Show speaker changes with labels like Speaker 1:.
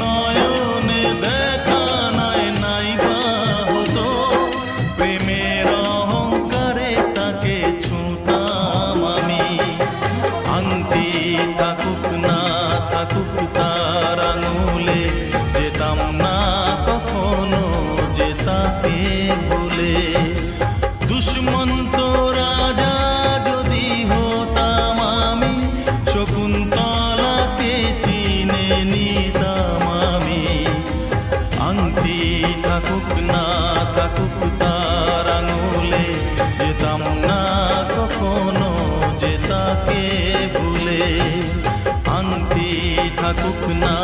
Speaker 1: নয়নে দেখা নাই নাই বা হতো, প্রেমের অহংকারে তাকে ছুঁতাম আমি। আংটি থাকুক না থাকুক তার আঙুলে, যেতাম না কখনো যে তাকে ভুলে। দুশ্মন্ত রাজা যদি হতাম আমি, শকুন্তলাকে চিনে নিতাম আমি। আংটি থাকুক না থাকুক তার আঙুলে, যেতাম না কখনো যে তাকে ভুলে। আংটি থাকুক না